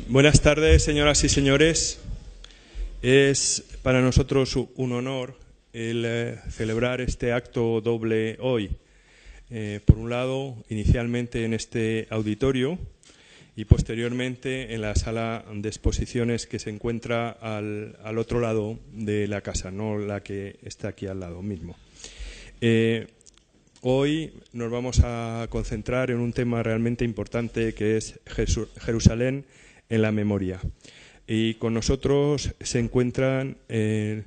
Buenas tardes, señoras y señores. Es para nosotros un honor el celebrar este acto doble hoy. Por un lado, inicialmente en este auditorio y posteriormente en la sala de exposiciones que se encuentra al otro lado de la casa, no la que está aquí al lado mismo. Hoy nos vamos a concentrar en un tema realmente importante que es Jerusalén en la memoria. Y con nosotros se encuentran en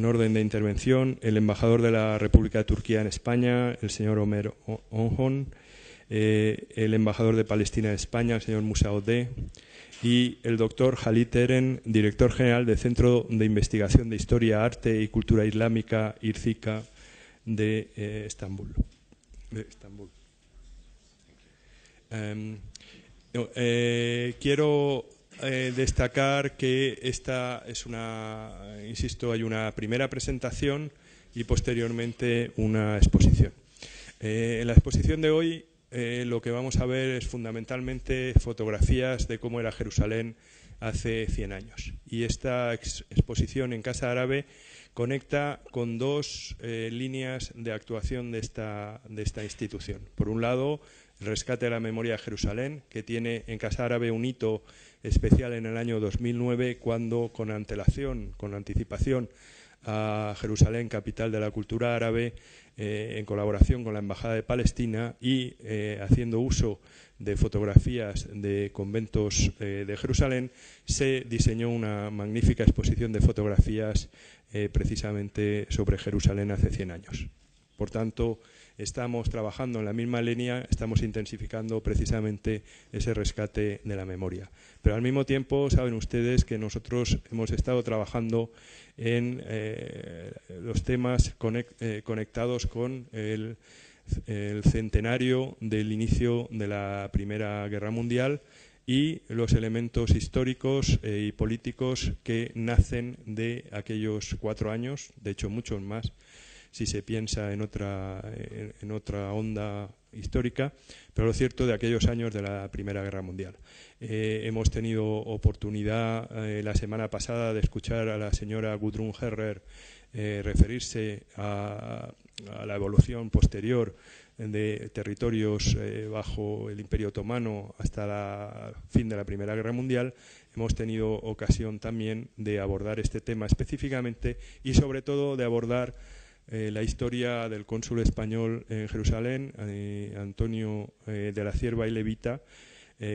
orden de intervención el embajador de la República de Turquía en España, el señor Ömer Onhon, el embajador de Palestina en España, el señor Musa Odeh, y el doctor Halit Eren, director general del Centro de Investigación de Historia, Arte y Cultura Islámica, IRCICA, de Estambul. Quiero destacar que esta es hay una primera presentación y posteriormente una exposición. En la exposición de hoy lo que vamos a ver es fundamentalmente fotografías de cómo era Jerusalén hace 100 años. Y esta exposición en Casa Árabe conecta con dos líneas de actuación de esta institución. Por un lado, el rescate de la memoria de Jerusalén, que tiene en Casa Árabe un hito especial en el año 2009, cuando con anticipación a Jerusalén, capital de la cultura árabe, en colaboración con la Embajada de Palestina y haciendo uso de fotografías de conventos de Jerusalén, se diseñó una magnífica exposición de fotografías precisamente sobre Jerusalén hace 100 años. Por tanto, estamos trabajando en la misma línea, estamos intensificando precisamente ese rescate de la memoria. Pero al mismo tiempo, saben ustedes que nosotros hemos estado trabajando en los temas conectados con el centenario del inicio de la Primera Guerra Mundial y los elementos históricos y políticos que nacen de aquellos 4 años, de hecho muchos más, si se piensa en otra onda histórica, pero lo cierto de aquellos años de la Primera Guerra Mundial. Hemos tenido oportunidad la semana pasada de escuchar a la señora Gudrun Herrer referirse a la evolución posterior de territorios bajo el Imperio Otomano hasta el fin de la Primera Guerra Mundial. Hemos tenido ocasión también de abordar este tema específicamente y sobre todo de abordar la historia del cónsul español en Jerusalén, Antonio de la Cierva y Levita,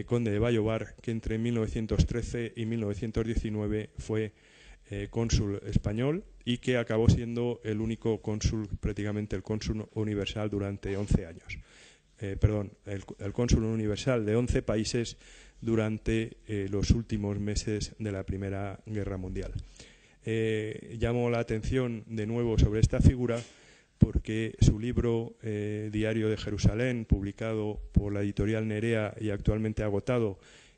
conde de Bayobar, que entre 1913 y 1919 fue cónsul español y que acabó siendo el único cónsul, prácticamente el cónsul universal durante 11 años. El cónsul universal de 11 países durante los últimos meses de la Primera Guerra Mundial. Llamo la atención de nuevo sobre esta figura porque su libro Diario de Jerusalén, publicado por la editorial Nerea y actualmente agotado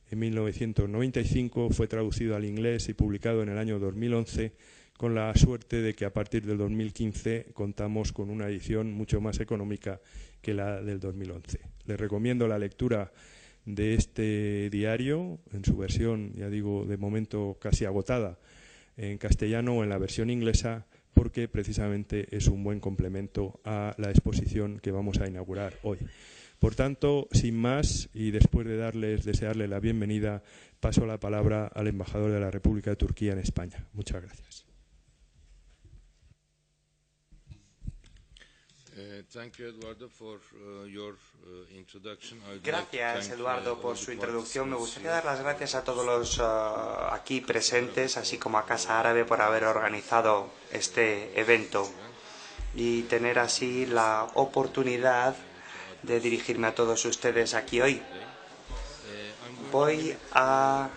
en 1995, fue traducido al inglés y publicado en el año 2011, con la suerte de que a partir del 2015 contamos con una edición mucho más económica que la del 2011. Les recomiendo la lectura de este diario en su versión, ya digo, de momento casi agotada, en castellano o en la versión inglesa, porque precisamente es un buen complemento a la exposición que vamos a inaugurar hoy. Por tanto, sin más, y después de desearle la bienvenida, paso la palabra al embajador de la República de Turquía en España. Muchas gracias. Gracias, Eduardo, por su introducción. Me gustaría dar las gracias a todos los aquí presentes, así como a Casa Árabe, por haber organizado este evento y tener así la oportunidad de dirigirme a todos ustedes aquí hoy. Voy a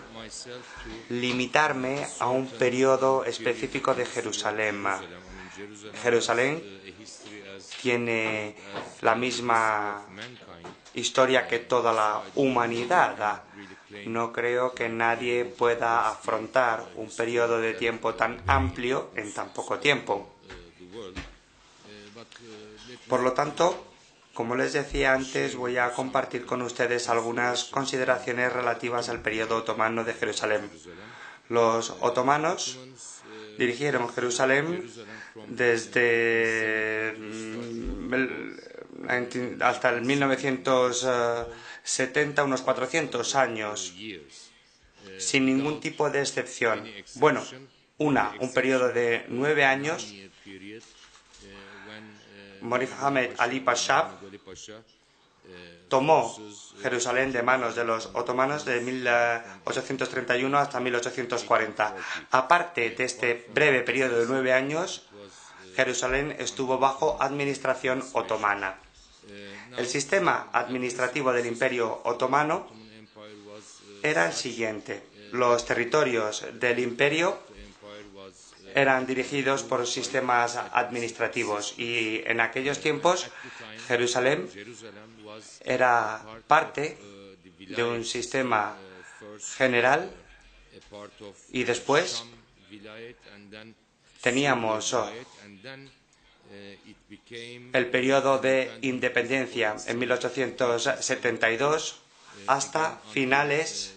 limitarme a un periodo específico de Jerusalén. Jerusalén tiene la misma historia que toda la humanidad. No creo que nadie pueda afrontar un periodo de tiempo tan amplio en tan poco tiempo. Por lo tanto, Como les decía antes, voy a compartir con ustedes algunas consideraciones relativas al periodo otomano de Jerusalén. Los otomanos dirigieron Jerusalén desde hasta el 1970, unos 400 años, sin ningún tipo de excepción. Bueno, un periodo de 9 años. Mohammed Ali Pasha tomó Jerusalén de manos de los otomanos de 1831 hasta 1840. Aparte de este breve periodo de 9 años, Jerusalén estuvo bajo administración otomana. El sistema administrativo del Imperio Otomano era el siguiente. Los territorios del imperio eran dirigidos por sistemas administrativos y en aquellos tiempos Jerusalén era parte de un sistema general y después teníamos el periodo de independencia en 1872 hasta finales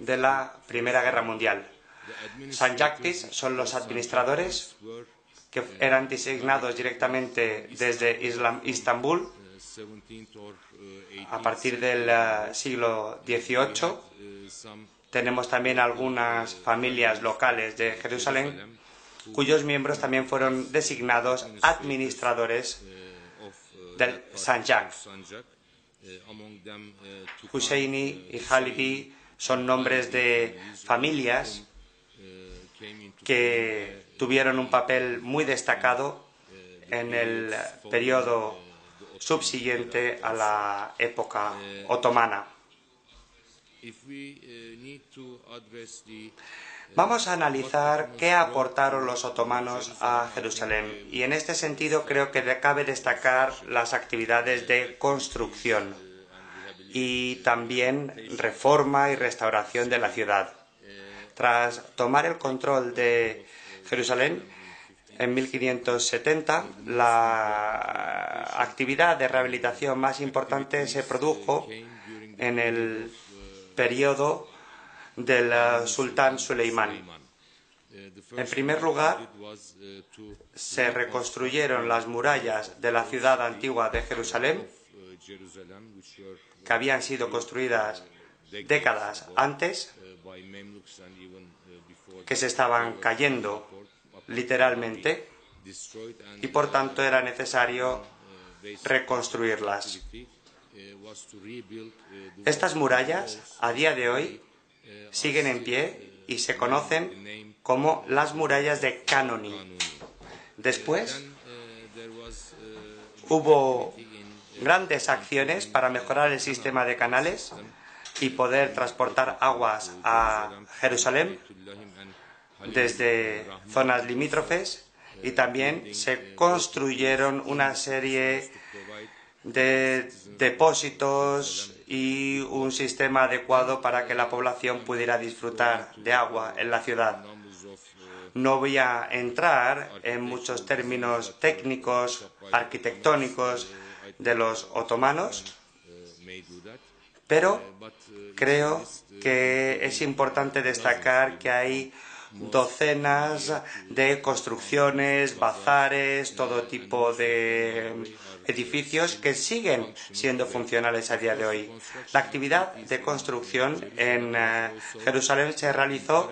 de la Primera Guerra Mundial. Sanjactis son los administradores que eran designados directamente desde Istambul a partir del siglo XVIII. Tenemos también algunas familias locales de Jerusalén cuyos miembros también fueron designados administradores del Sanjak. Husseini y Halevi son nombres de familias que tuvieron un papel muy destacado en el periodo subsiguiente a la época otomana. Vamos a analizar qué aportaron los otomanos a Jerusalén y en este sentido creo que cabe destacar las actividades de construcción y también reforma y restauración de la ciudad. Tras tomar el control de Jerusalén en 1570, la actividad de rehabilitación más importante se produjo en el periodo del sultán Suleimán. En primer lugar, se reconstruyeron las murallas de la ciudad antigua de Jerusalén, que habían sido construidas décadas antes, que se estaban cayendo literalmente y por tanto era necesario reconstruirlas. Estas murallas a día de hoy siguen en pie y se conocen como las murallas de Canoni. Después hubo grandes acciones para mejorar el sistema de canales y poder transportar aguas a Jerusalén desde zonas limítrofes y también se construyeron una serie de depósitos y un sistema adecuado para que la población pudiera disfrutar de agua en la ciudad. No voy a entrar en muchos términos técnicos, arquitectónicos de los otomanos, pero creo que es importante destacar que hay docenas de construcciones, bazares, todo tipo de edificios que siguen siendo funcionales a día de hoy. La actividad de construcción en Jerusalén se realizó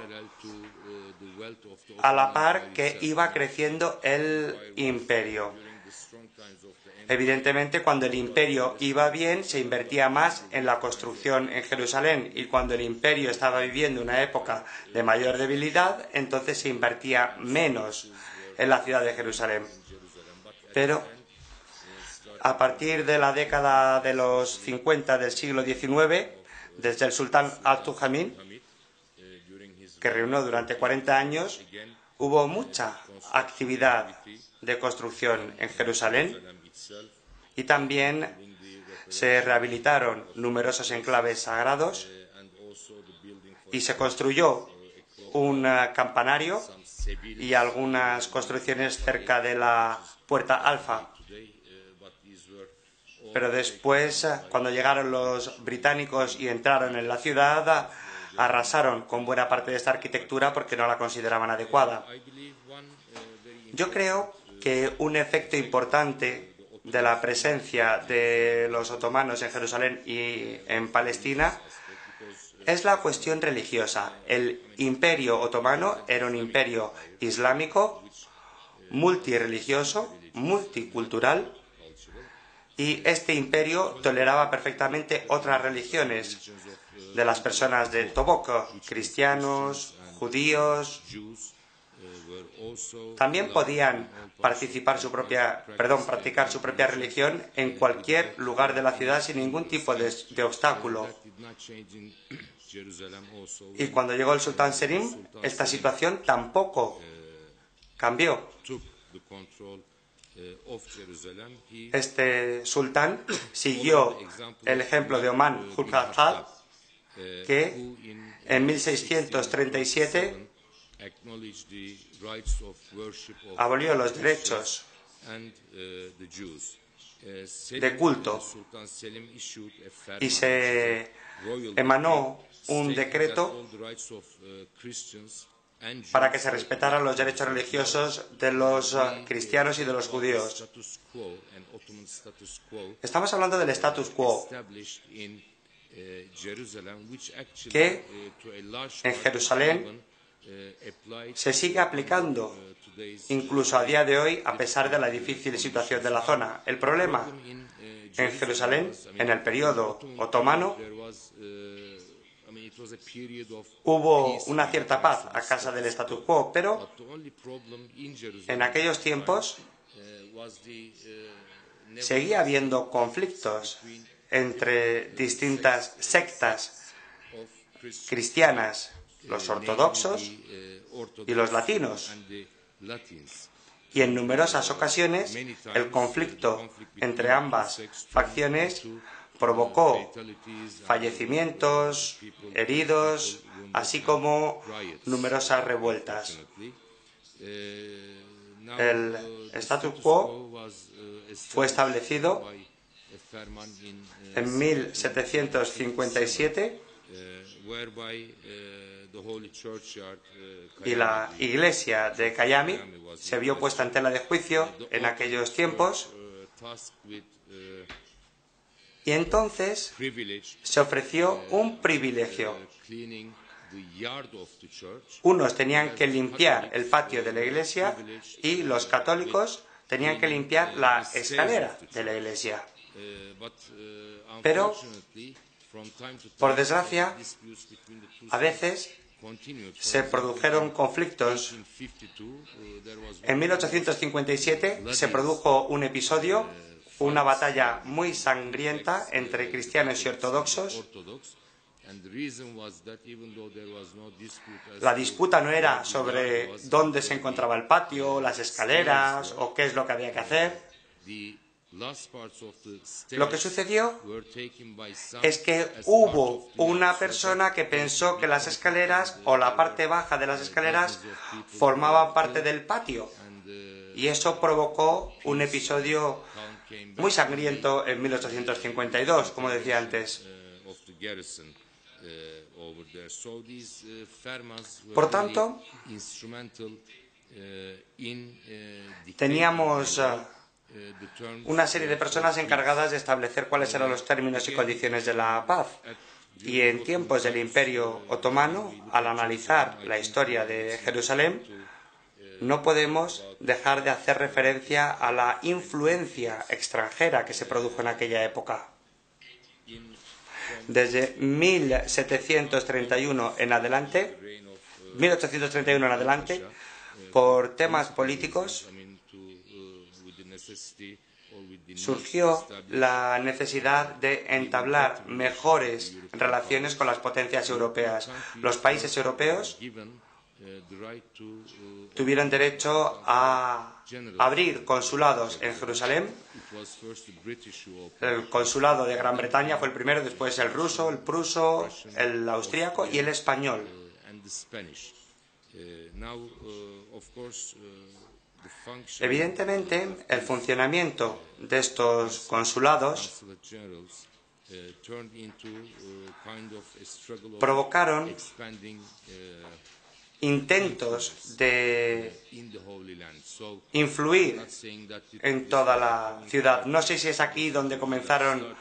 a la par que iba creciendo el imperio. Evidentemente, cuando el imperio iba bien, se invertía más en la construcción en Jerusalén y cuando el imperio estaba viviendo una época de mayor debilidad, entonces se invertía menos en la ciudad de Jerusalén. Pero a partir de la década de los 50 del siglo XIX, desde el sultán Abd-ul-Hamid, que reinó durante 40 años, hubo mucha actividad de construcción en Jerusalén y también se rehabilitaron numerosos enclaves sagrados y se construyó un campanario y algunas construcciones cerca de la Puerta Alfa. pero después, cuando llegaron los británicos y entraron en la ciudad, arrasaron con buena parte de esta arquitectura porque no la consideraban adecuada. Yo creo que un efecto importante de la presencia de los otomanos en Jerusalén y en Palestina es la cuestión religiosa. El imperio otomano era un imperio islámico, multirreligioso, multicultural, y este imperio toleraba perfectamente otras religiones de las personas de Tobok, cristianos, judíos. También podían practicar su propia religión en cualquier lugar de la ciudad sin ningún tipo de obstáculo. Y cuando llegó el sultán Selim, esta situación tampoco cambió. Este sultán siguió el ejemplo de Omar Khurram, que en 1637 abolió los derechos de culto y se emanó un decreto para que se respetaran los derechos religiosos de los cristianos y de los judíos. Estamos hablando del status quo, que en Jerusalén se sigue aplicando incluso a día de hoy, a pesar de la difícil situación de la zona. El problema en Jerusalén, en el periodo otomano, hubo una cierta paz a causa del status quo, pero en aquellos tiempos seguía habiendo conflictos entre distintas sectas cristianas, los ortodoxos y los latinos. Y en numerosas ocasiones el conflicto entre ambas facciones provocó fallecimientos, heridos, así como numerosas revueltas. El status quo fue establecido en 1757 y la iglesia de Kayami se vio puesta en tela de juicio en aquellos tiempos, y entonces se ofreció un privilegio. Unos tenían que limpiar el patio de la iglesia y los católicos tenían que limpiar la escalera de la iglesia. Pero, por desgracia, a veces se produjeron conflictos. En 1857 se produjo un episodio, una batalla muy sangrienta entre cristianos y ortodoxos. La disputa no era sobre dónde se encontraba el patio, las escaleras o qué es lo que había que hacer. Lo que sucedió es que hubo una persona que pensó que las escaleras o la parte baja de las escaleras formaban parte del patio, y eso provocó un episodio muy sangriento en 1852, como decía antes. Por tanto, teníamos una serie de personas encargadas de establecer cuáles eran los términos y condiciones de la paz. Y en tiempos del Imperio Otomano, al analizar la historia de Jerusalén, no podemos dejar de hacer referencia a la influencia extranjera que se produjo en aquella época. Desde 1831 en adelante, por temas políticos, surgió la necesidad de entablar mejores relaciones con las potencias europeas. Los países europeos tuvieron derecho a abrir consulados en Jerusalén. El consulado de Gran Bretaña fue el primero, después el ruso, el pruso, el austríaco y el español. Evidentemente, el funcionamiento de estos consulados provocaron intentos de influir en toda la ciudad. No sé si es aquí donde comenzaron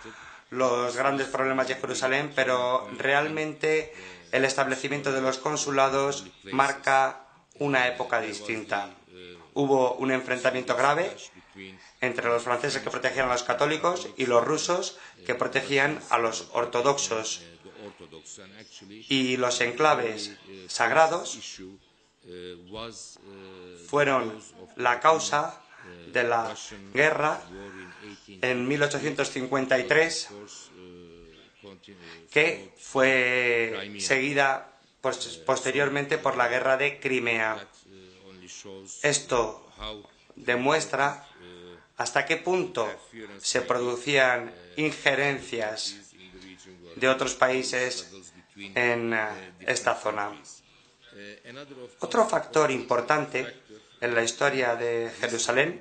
los grandes problemas de Jerusalén, pero realmente el establecimiento de los consulados marca una época distinta. Hubo un enfrentamiento grave entre los franceses que protegían a los católicos y los rusos que protegían a los ortodoxos. Y los enclaves sagrados fueron la causa de la guerra en 1853, que fue seguida posteriormente por la guerra de Crimea. Esto demuestra hasta qué punto se producían injerencias de otros países en esta zona. Otro factor importante en la historia de Jerusalén,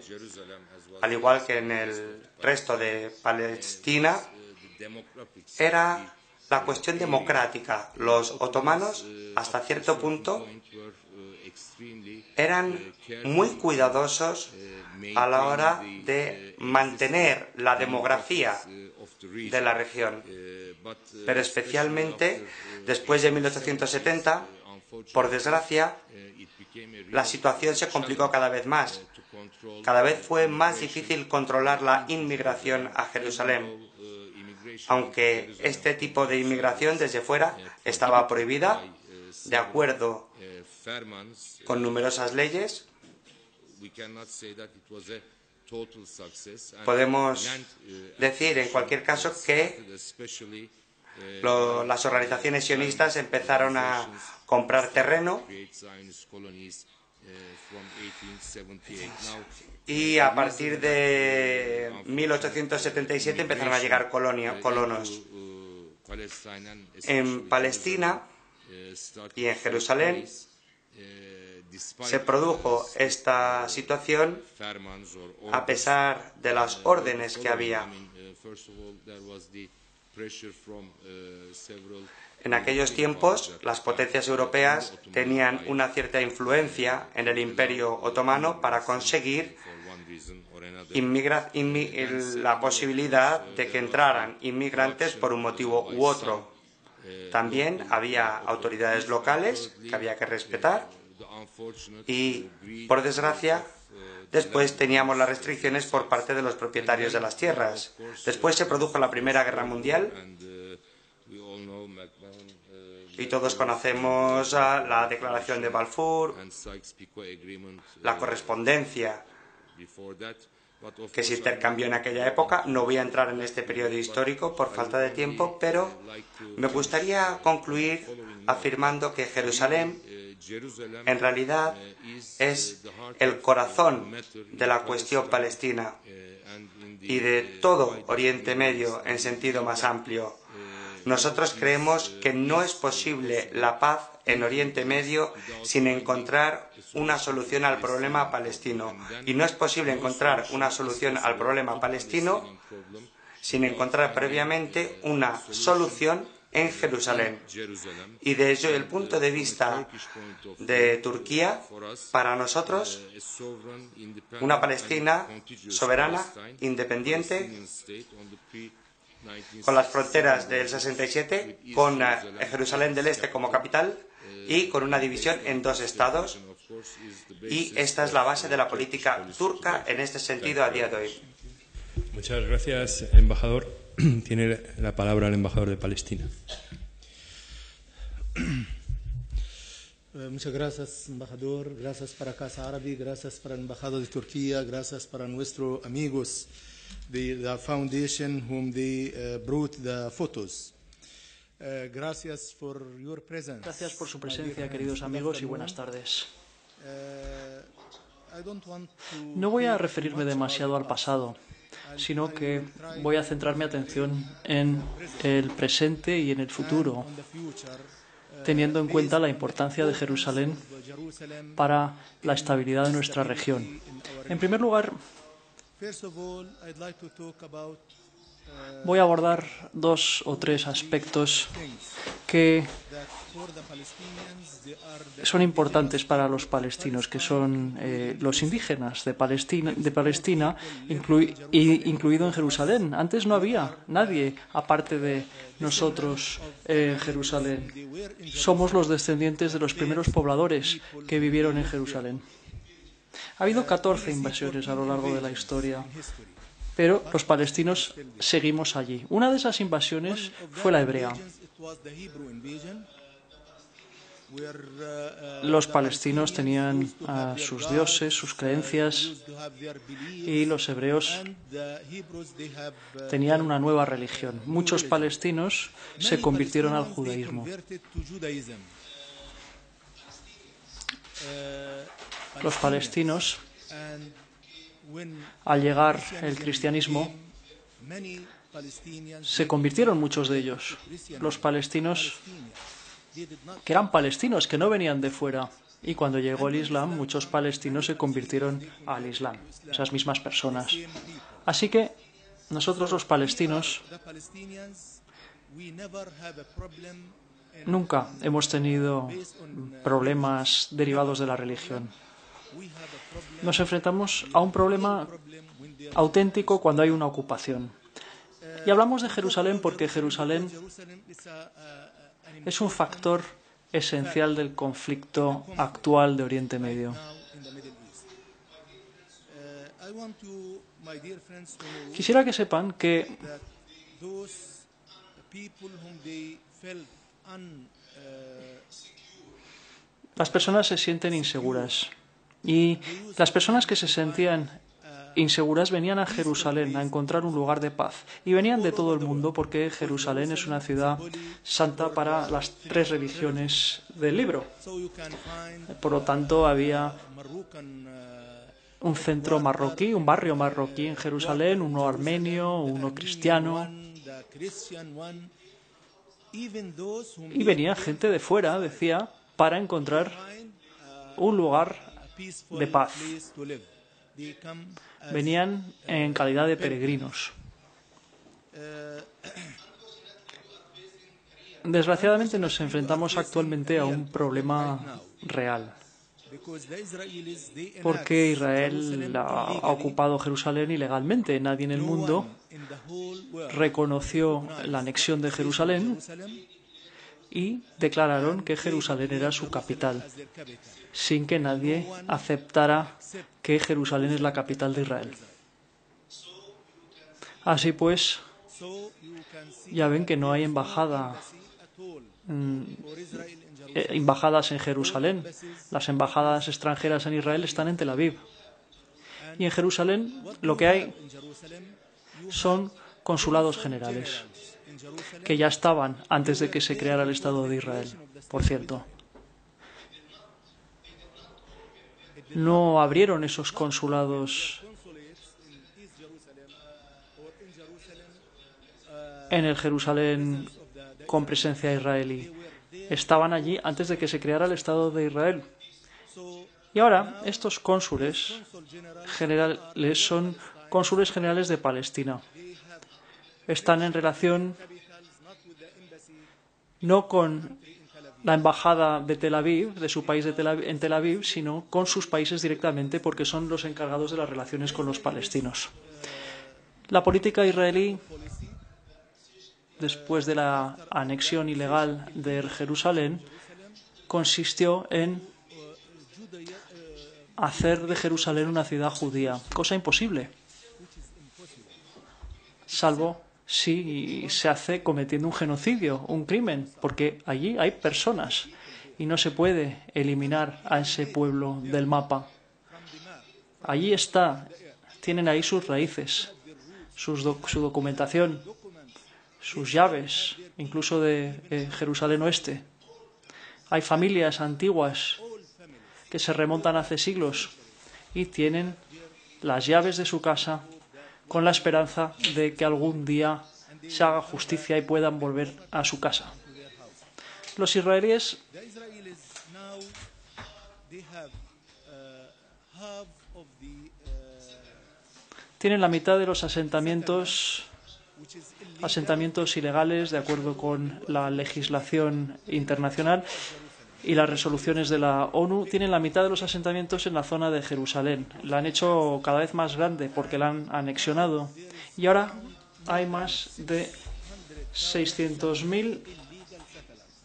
al igual que en el resto de Palestina, era la cuestión democrática. Los otomanos, hasta cierto punto, eran muy cuidadosos a la hora de mantener la demografía de la región. Pero especialmente después de 1870, por desgracia, la situación se complicó cada vez más. Cada vez fue más difícil controlar la inmigración a Jerusalén. Aunque este tipo de inmigración desde fuera estaba prohibida, de acuerdo con numerosas leyes, podemos decir en cualquier caso que las organizaciones sionistas empezaron a comprar terreno y a partir de 1877 empezaron a llegar colonos. En Palestina y en Jerusalén se produjo esta situación a pesar de las órdenes que había. En aquellos tiempos, las potencias europeas tenían una cierta influencia en el Imperio Otomano para conseguir la posibilidad de que entraran inmigrantes por un motivo u otro. También había autoridades locales que había que respetar y, por desgracia, después teníamos las restricciones por parte de los propietarios de las tierras. Después se produjo la Primera Guerra Mundial y todos conocemos la Declaración de Balfour, la correspondencia que se intercambió en aquella época. No voy a entrar en este periodo histórico por falta de tiempo, pero me gustaría concluir afirmando que Jerusalén en realidad es el corazón de la cuestión palestina y de todo Oriente Medio en sentido más amplio. Nosotros creemos que no es posible la paz en Oriente Medio sin encontrar una solución al problema palestino. Y no es posible encontrar una solución al problema palestino sin encontrar previamente una solución en Jerusalén. Y desde el punto de vista de Turquía, para nosotros, una Palestina soberana, independiente, con las fronteras del 67, con Jerusalén del Este como capital y con una división en dos estados. Y esta es la base de la política turca en este sentido a día de hoy. Muchas gracias, embajador. Tiene la palabra el embajador de Palestina. Muchas gracias, embajador. Gracias para Casa Árabe, gracias para el embajador de Turquía, gracias para nuestros amigos de la Foundation whom they brought the photos. Gracias por your presence. Gracias por su presencia, queridos amigos, y buenas tardes. No voy a referirme demasiado al pasado, sino que voy a centrar mi atención en el presente y en el futuro. teniendo en cuenta la importancia de Jerusalén para la estabilidad de nuestra región. En primer lugar, voy a abordar 2 o 3 aspectos que son importantes para los palestinos, que son los indígenas de Palestina, incluido en Jerusalén. Antes no había nadie aparte de nosotros en Jerusalén. Somos los descendientes de los primeros pobladores que vivieron en Jerusalén. Ha habido 14 invasiones a lo largo de la historia, pero los palestinos seguimos allí. Una de esas invasiones fue la hebrea. Los palestinos tenían sus dioses, sus creencias, y los hebreos tenían una nueva religión. Muchos palestinos se convirtieron al judaísmo. Los palestinos, al llegar el cristianismo, se convirtieron muchos de ellos. Los palestinos que eran palestinos, que no venían de fuera. Y cuando llegó el Islam, muchos palestinos se convirtieron al Islam, esas mismas personas. Así que nosotros los palestinos nunca hemos tenido problemas derivados de la religión. Nos enfrentamos a un problema auténtico cuando hay una ocupación. Y hablamos de Jerusalén porque Jerusalén es un factor esencial del conflicto actual de Oriente Medio. Quisiera que sepan que las personas se sienten inseguras, y las personas que se sentían inseguras venían a Jerusalén a encontrar un lugar de paz, y venían de todo el mundo porque Jerusalén es una ciudad santa para las 3 religiones del libro. Por lo tanto, había un centro marroquí, un barrio marroquí en Jerusalén, uno armenio, uno cristiano, y venía gente de fuera, decía, para encontrar un lugar de paz. Venían en calidad de peregrinos. Desgraciadamente nos enfrentamos actualmente a un problema real, porque Israel ha ocupado Jerusalén ilegalmente. Nadie en el mundo reconoció la anexión de Jerusalén y declararon que Jerusalén era su capital, sin que nadie aceptara que Jerusalén es la capital de Israel. Así pues, ya ven que no hay embajadas en Jerusalén. Las embajadas extranjeras en Israel están en Tel Aviv. Y en Jerusalén lo que hay son consulados generales, que ya estaban antes de que se creara el Estado de Israel, por cierto. No abrieron esos consulados en el Jerusalén con presencia israelí. Estaban allí antes de que se creara el Estado de Israel. Y ahora estos cónsules generales son cónsules generales de Palestina. Están en relación no con la embajada de Tel Aviv, de su país en Tel Aviv, sino con sus países directamente, porque son los encargados de las relaciones con los palestinos. La política israelí, después de la anexión ilegal de Jerusalén, consistió en hacer de Jerusalén una ciudad judía, cosa imposible, salvo si se hace cometiendo un genocidio, un crimen, porque allí hay personas y no se puede eliminar a ese pueblo del mapa. Allí está, tienen ahí sus raíces, su documentación, sus llaves, incluso de Jerusalén Oeste. Hay familias antiguas que se remontan hace siglos y tienen las llaves de su casa con la esperanza de que algún día se haga justicia y puedan volver a su casa. Los israelíes The Israelis now they have half of the tienen la mitad de los asentamientos which is illegal asentamientos ilegales de acuerdo con la legislación internacional y las resoluciones de la ONU. Tienen la mitad de los asentamientos en la zona de Jerusalén. La han hecho cada vez más grande porque la han anexionado. Y ahora hay más de 600.000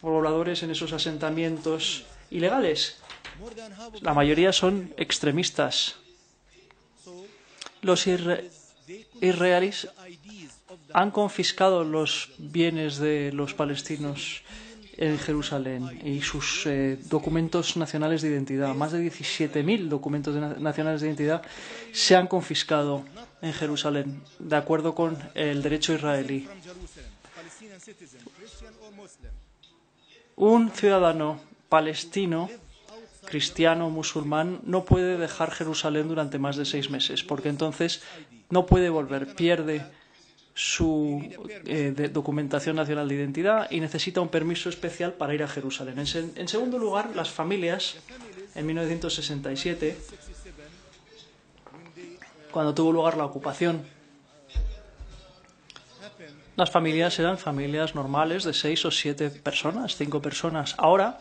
pobladores en esos asentamientos ilegales. more than half of La mayoría son extremistas. Los israelíes IDs of the han confiscado los bienes de los palestinos en Jerusalén y sus documentos nacionales de identidad. Más de 17.000 documentos nacionales de identidad se han confiscado en Jerusalén, de acuerdo con el derecho israelí. from Jerusalem, Palestinian citizen, Christian or Muslim, Un ciudadano palestino, cristiano o musulmán, no puede dejar Jerusalén durante más de 6 meses, porque entonces no puede volver, pierde su documentación nacional de identidad y necesita un permiso especial para ir a Jerusalén. En segundo lugar, las familias, en 1967, cuando tuvo lugar la ocupación, las familias eran familias normales de 6 o 7 personas, 5 personas. Ahora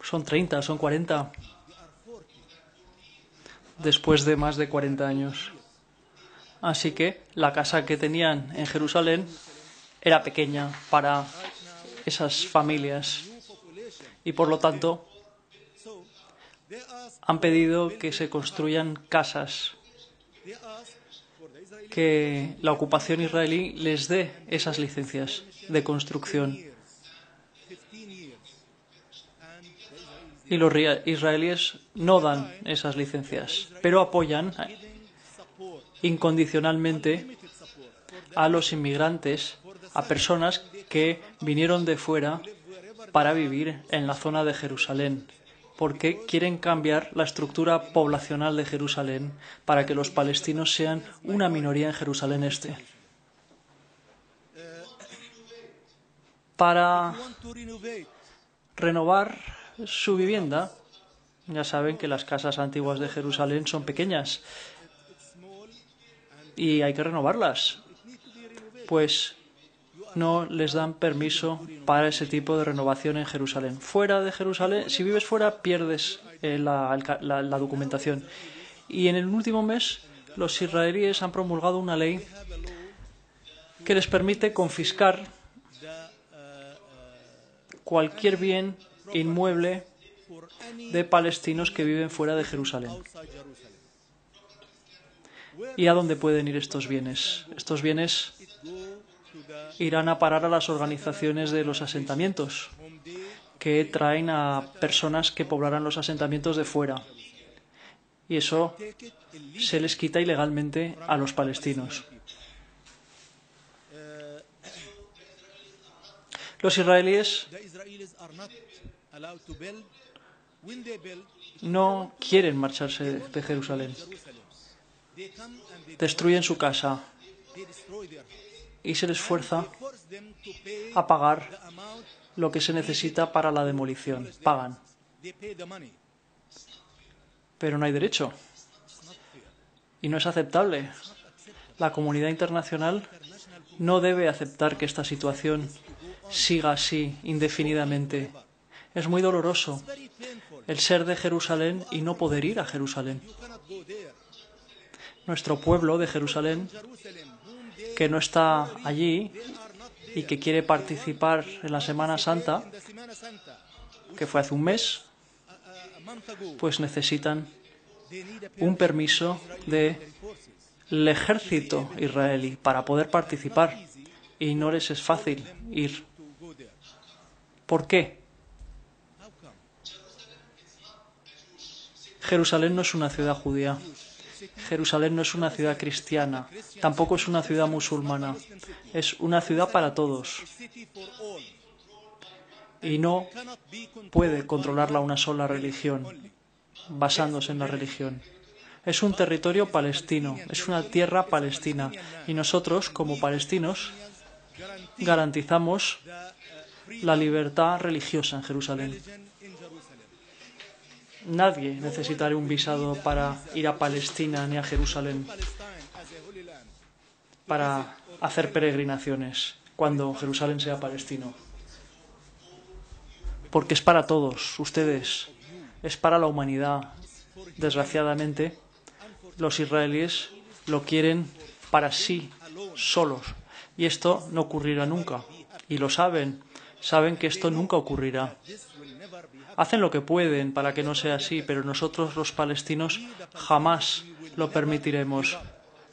son 30, son 40, después de más de 40 años. Así que la casa que tenían en Jerusalén era pequeña para esas familias y por lo tanto han pedido que se construyan casas, que la ocupación israelí les dé esas licencias de construcción. Y los israelíes no dan esas licencias, pero apoyan incondicionalmente a los inmigrantes, a personas que vinieron de fuera para vivir en la zona de Jerusalén, porque quieren cambiar la estructura poblacional de Jerusalén para que los palestinos sean una minoría en Jerusalén Este. Para renovar su vivienda, ya saben que las casas antiguas de Jerusalén son pequeñas y hay que renovarlas, pues no les dan permiso para ese tipo de renovación en Jerusalén. Fuera de Jerusalén, si vives fuera, pierdes la documentación. Y en el último mes, los israelíes han promulgado una ley que les permite confiscar cualquier bien inmueble de palestinos que viven fuera de Jerusalén. ¿Y a dónde pueden ir estos bienes? Estos bienes irán a parar a las organizaciones de los asentamientos, que traen a personas que poblarán los asentamientos de fuera. Y eso se les quita ilegalmente a los palestinos. Los israelíes no quieren marcharse de Jerusalén. Destruyen su casa y se les fuerza a pagar lo que se necesita para la demolición. Pagan. Pero no hay derecho. Y no es aceptable. La comunidad internacional no debe aceptar que esta situación siga así indefinidamente. Es muy doloroso el ser de Jerusalén y no poder ir a Jerusalén. Nuestro pueblo de Jerusalén, que no está allí y que quiere participar en la Semana Santa, que fue hace un mes, pues necesitan un permiso del ejército israelí para poder participar y no les es fácil ir. ¿Por qué? Jerusalén no es una ciudad judía. Jerusalén no es una ciudad cristiana, tampoco es una ciudad musulmana, es una ciudad para todos. Y no puede controlarla una sola religión, basándose en la religión. Es un territorio palestino, es una tierra palestina. Y nosotros, como palestinos, garantizamos la libertad religiosa en Jerusalén. Nadie necesitará un visado para ir a Palestina ni a Jerusalén para hacer peregrinaciones cuando Jerusalén sea palestino. Porque es para todos ustedes, es para la humanidad. Desgraciadamente, los israelíes lo quieren para sí solos. Y esto no ocurrirá nunca. Y lo saben. Saben que esto nunca ocurrirá. Hacen lo que pueden para que no sea así, pero nosotros los palestinos jamás lo permitiremos.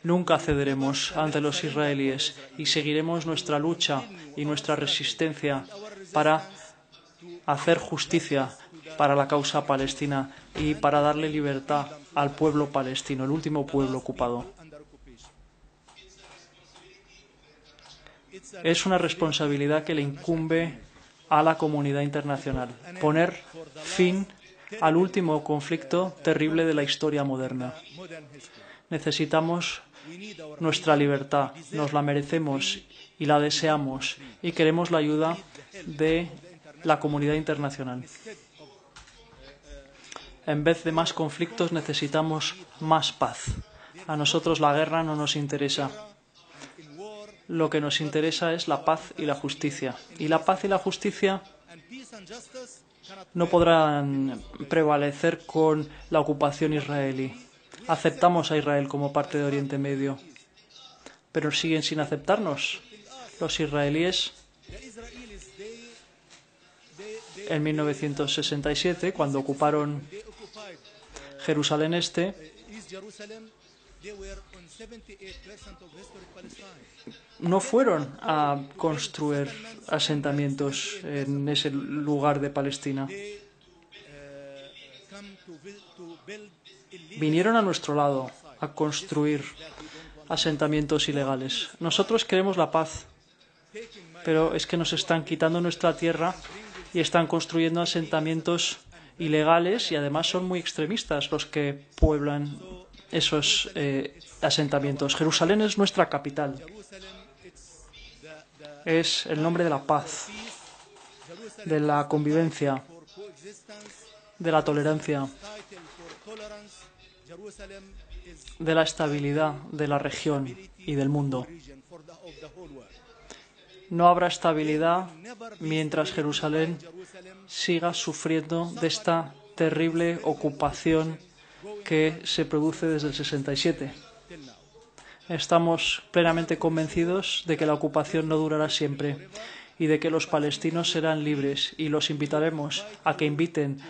Nunca cederemos ante los israelíes y seguiremos nuestra lucha y nuestra resistencia para hacer justicia para la causa palestina y para darle libertad al pueblo palestino, el último pueblo ocupado. Es una responsabilidad que le incumbe a la comunidad internacional poner fin al último conflicto terrible de la historia moderna. Necesitamos nuestra libertad, nos la merecemos y la deseamos y queremos la ayuda de la comunidad internacional. En vez de más conflictos necesitamos más paz. A nosotros la guerra no nos interesa. Lo que nos interesa es la paz y la justicia. Y la paz y la justicia no podrán prevalecer con la ocupación israelí. Aceptamos a Israel como parte de Oriente Medio, pero siguen sin aceptarnos. Los israelíes, en 1967, cuando ocuparon Jerusalén Este, no fueron a construir asentamientos en ese lugar de Palestina. Vinieron a nuestro lado a construir asentamientos ilegales. Nosotros queremos la paz, pero es que nos están quitando nuestra tierra y están construyendo asentamientos ilegales y además son muy extremistas los que pueblan esos asentamientos. Jerusalén es nuestra capital. Es el nombre de la paz, de la convivencia, de la tolerancia, de la estabilidad de la región y del mundo. No habrá estabilidad mientras Jerusalén siga sufriendo de esta terrible ocupación que se produce desde el 67. Estamos plenamente convencidos de que la ocupación no durará siempre y de que los palestinos serán libres, y los invitaremos a que inviten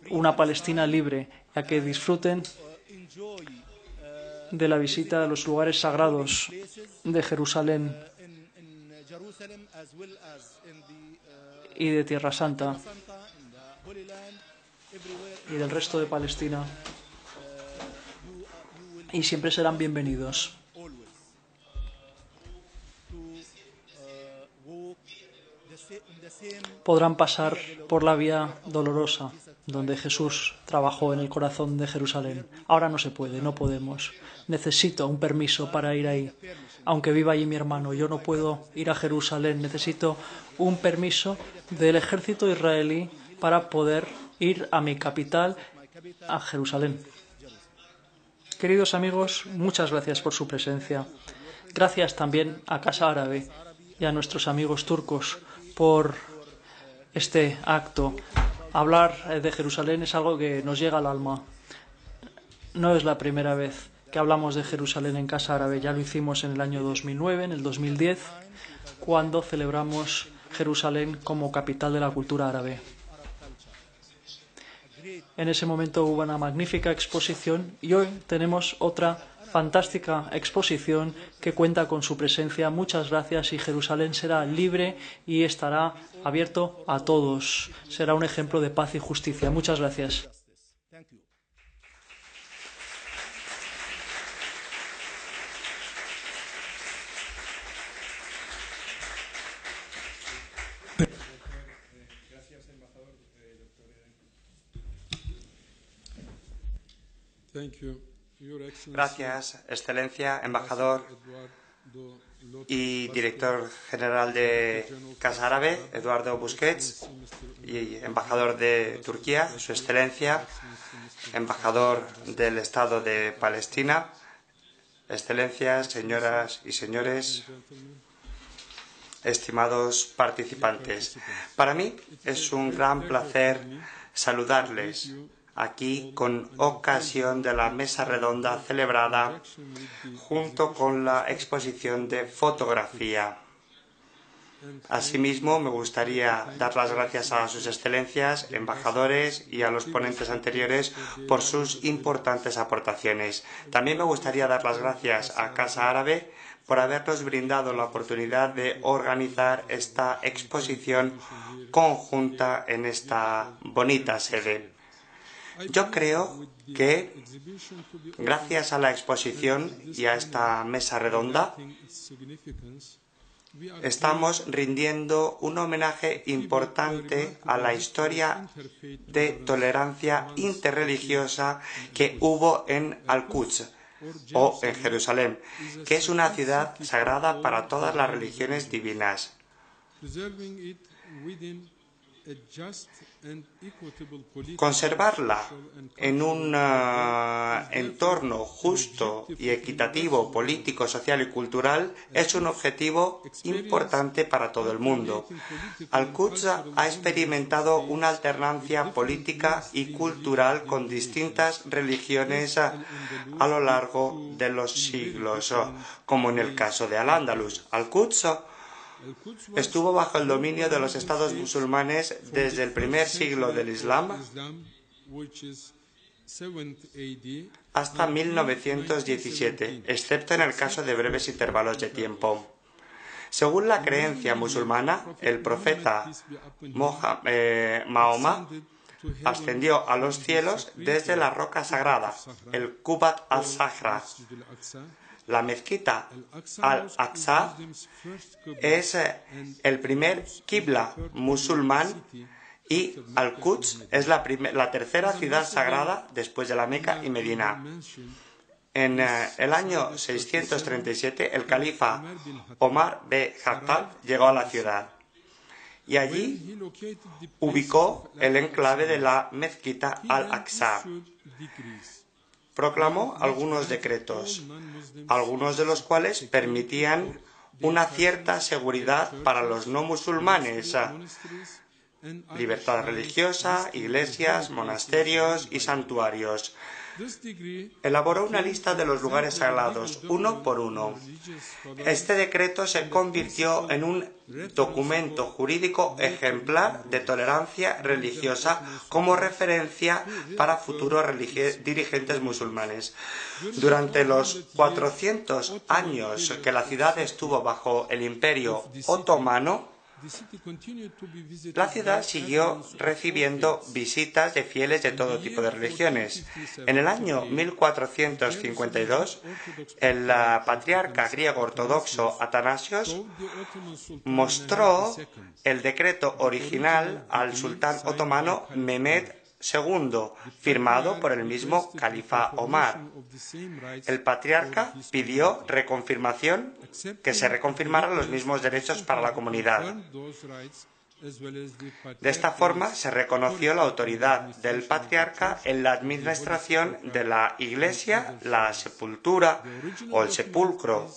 una Palestina libre, a que disfruten de la visita a los lugares sagrados de Jerusalén y de Tierra Santa y del resto de Palestina, y siempre serán bienvenidos. Podrán pasar por la vía dolorosa donde Jesús trabajó en el corazón de Jerusalén. Ahora no se puede, no podemos. Necesito un permiso para ir ahí. Aunque viva allí mi hermano, yo no puedo ir a Jerusalén. Necesito un permiso del ejército israelí para poder ir a mi capital, a Jerusalén. Queridos amigos, muchas gracias por su presencia. Gracias también a Casa Árabe y a nuestros amigos turcos por este acto. Hablar de Jerusalén es algo que nos llega al alma. No es la primera vez que hablamos de Jerusalén en Casa Árabe. Ya lo hicimos en el año 2009, en el 2010, cuando celebramos Jerusalén como capital de la cultura árabe. En ese momento hubo una magnífica exposición y hoy tenemos otra fantástica exposición que cuenta con su presencia. Muchas gracias, y Jerusalén será libre y estará abierto a todos. Será un ejemplo de paz y justicia. Muchas gracias. Gracias, Excelencia, embajador y director general de Casa Árabe, Eduardo Busquets, y embajador de Turquía, Su Excelencia, embajador del Estado de Palestina, Excelencias, señoras y señores, estimados participantes. Para mí es un gran placer saludarles aquí con ocasión de la mesa redonda celebrada junto con la exposición de fotografía. Asimismo, me gustaría dar las gracias a sus excelencias, embajadores y a los ponentes anteriores por sus importantes aportaciones. También me gustaría dar las gracias a Casa Árabe por habernos brindado la oportunidad de organizar esta exposición conjunta en esta bonita sede. Yo creo que, gracias a la exposición y a esta mesa redonda, estamos rindiendo un homenaje importante a la historia de tolerancia interreligiosa que hubo en Al-Quds, o en Jerusalén, que es una ciudad sagrada para todas las religiones divinas. Conservarla en un entorno justo y equitativo, político, social y cultural es un objetivo importante para todo el mundo. Al-Quds ha experimentado una alternancia política y cultural con distintas religiones a lo largo de los siglos, como en el caso de Al-Ándalus. Al-Quds estuvo bajo el dominio de los estados musulmanes desde el primer siglo del Islam hasta 1917, excepto en el caso de breves intervalos de tiempo. Según la creencia musulmana, el profeta Mahoma ascendió a los cielos desde la roca sagrada, el Qubat al-Sahra. La mezquita Al-Aqsa es el primer qibla musulmán y Al-Quds es la tercera ciudad sagrada después de la Meca y Medina. En el año 637, el califa Omar bin Khattab llegó a la ciudad y allí ubicó el enclave de la mezquita Al-Aqsa. Proclamó algunos decretos, algunos de los cuales permitían una cierta seguridad para los no musulmanes, libertad religiosa, iglesias, monasterios y santuarios. Elaboró una lista de los lugares sagrados, uno por uno. Este decreto se convirtió en un documento jurídico ejemplar de tolerancia religiosa como referencia para futuros dirigentes musulmanes. Durante los 400 años que la ciudad estuvo bajo el Imperio Otomano, la ciudad siguió recibiendo visitas de fieles de todo tipo de religiones. En el año 1452, el patriarca griego ortodoxo Atanasios mostró el decreto original al sultán otomano Mehmed II, firmado por el mismo califa Omar. El patriarca pidió que se reconfirmaran los mismos derechos para la comunidad. De esta forma se reconoció la autoridad del patriarca en la administración de la iglesia, la sepultura o el sepulcro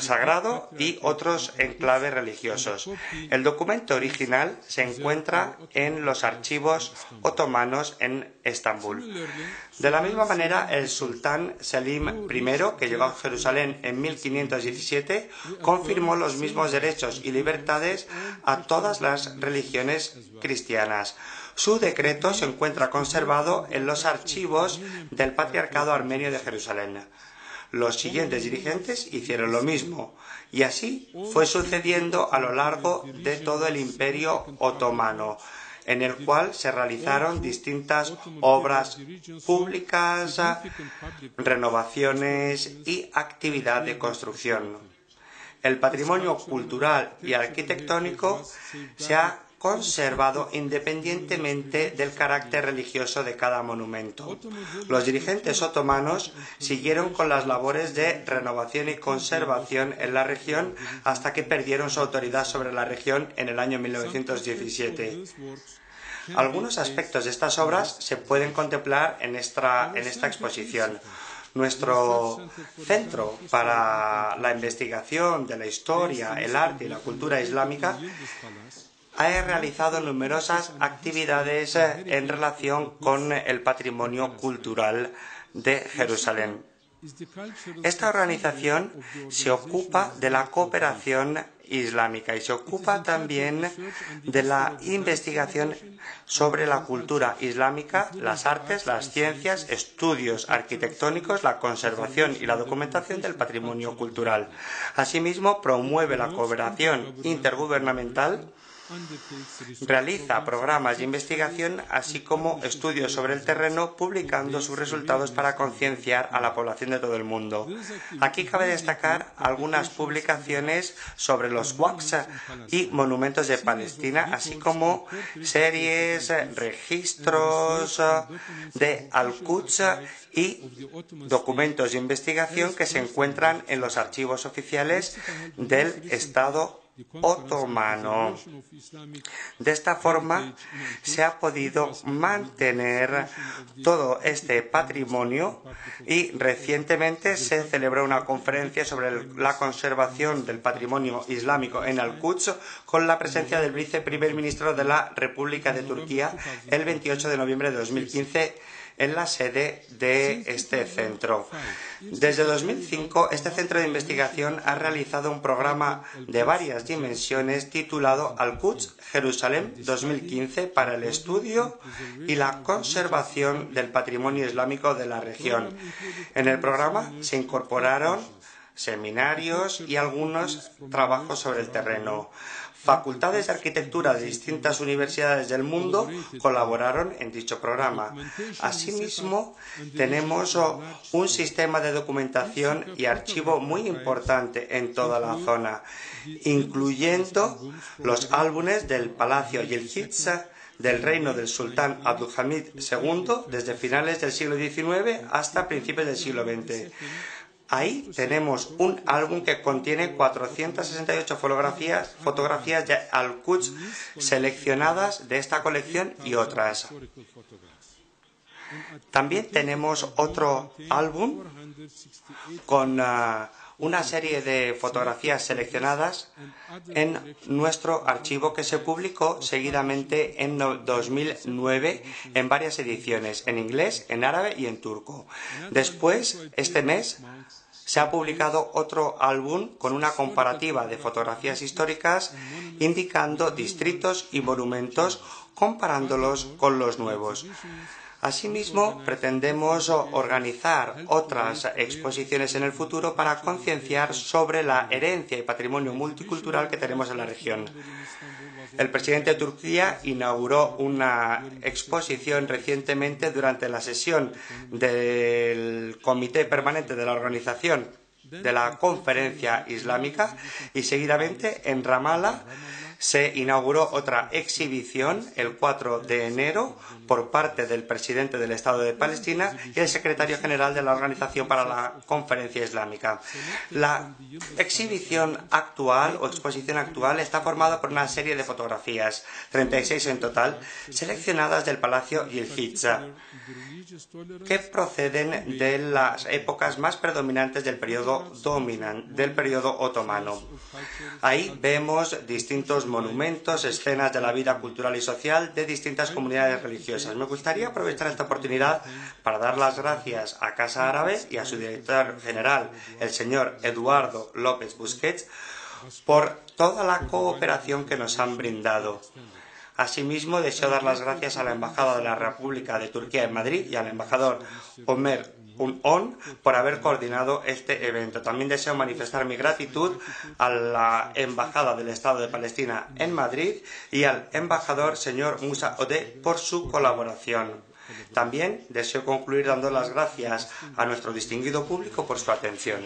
sagrado y otros enclaves religiosos. El documento original se encuentra en los archivos otomanos en Estambul. De la misma manera, el sultán Selim I, que llegó a Jerusalén en 1517, confirmó los mismos derechos y libertades a todas las religiones cristianas. Su decreto se encuentra conservado en los archivos del Patriarcado Armenio de Jerusalén. Los siguientes dirigentes hicieron lo mismo, y así fue sucediendo a lo largo de todo el Imperio Otomano, en el cual se realizaron distintas obras públicas, renovaciones y actividad de construcción. El patrimonio cultural y arquitectónico se ha conservado independientemente del carácter religioso de cada monumento. Los dirigentes otomanos siguieron con las labores de renovación y conservación en la región hasta que perdieron su autoridad sobre la región en el año 1917. Algunos aspectos de estas obras se pueden contemplar en esta exposición. Nuestro Centro para la Investigación de la Historia, el Arte y la Cultura Islámica ha realizado numerosas actividades en relación con el patrimonio cultural de Jerusalén. Esta organización se ocupa de la cooperación islámica y se ocupa también de la investigación sobre la cultura islámica, las artes, las ciencias, estudios arquitectónicos, la conservación y la documentación del patrimonio cultural. Asimismo, promueve la cooperación intergubernamental, realiza programas de investigación así como estudios sobre el terreno, publicando sus resultados para concienciar a la población de todo el mundo. Aquí cabe destacar algunas publicaciones sobre los waqfs y monumentos de Palestina, así como series, registros de Al-Quds y documentos de investigación que se encuentran en los archivos oficiales del Estado otomano. De esta forma se ha podido mantener todo este patrimonio y recientemente se celebró una conferencia sobre la conservación del patrimonio islámico en Al-Quds con la presencia del viceprimer ministro de la República de Turquía el 28 de noviembre de 2015 en la sede de este centro. Desde 2005, este centro de investigación ha realizado un programa de varias dimensiones titulado Al-Quds Jerusalén 2015 para el estudio y la conservación del patrimonio islámico de la región. En el programa se incorporaron seminarios y algunos trabajos sobre el terreno. Facultades de arquitectura de distintas universidades del mundo colaboraron en dicho programa. Asimismo, tenemos un sistema de documentación y archivo muy importante en toda la zona, incluyendo los álbumes del Palacio Yildiz del reino del sultán Abdulhamid II desde finales del siglo XIX hasta principios del siglo XX. Ahí tenemos un álbum que contiene 468 fotografías de Al-Quds seleccionadas de esta colección y otras. También tenemos otro álbum con una serie de fotografías seleccionadas en nuestro archivo que se publicó seguidamente en 2009 en varias ediciones, en inglés, en árabe y en turco. Después, este mes, se ha publicado otro álbum con una comparativa de fotografías históricas indicando distritos y monumentos comparándolos con los nuevos. Asimismo, pretendemos organizar otras exposiciones en el futuro para concienciar sobre la herencia y patrimonio multicultural que tenemos en la región. El presidente de Turquía inauguró una exposición recientemente durante la sesión del Comité Permanente de la Organización de la Conferencia Islámica y seguidamente en Ramallah se inauguró otra exhibición el 4 de enero por parte del presidente del Estado de Palestina y el secretario general de la Organización para la Conferencia Islámica. La exhibición actual o exposición actual está formada por una serie de fotografías, 36 en total, seleccionadas del Palacio Yildiz, que proceden de las épocas más predominantes del periodo otomano. Ahí vemos distintos monumentos, escenas de la vida cultural y social de distintas comunidades religiosas. Me gustaría aprovechar esta oportunidad para dar las gracias a Casa Árabe y a su director general, el señor Eduardo López Busquets, por toda la cooperación que nos han brindado. Asimismo, deseo dar las gracias a la Embajada de la República de Turquía en Madrid y al embajador Ömer Unon por haber coordinado este evento. También deseo manifestar mi gratitud a la Embajada del Estado de Palestina en Madrid y al embajador señor Musa Odeh por su colaboración. También deseo concluir dando las gracias a nuestro distinguido público por su atención.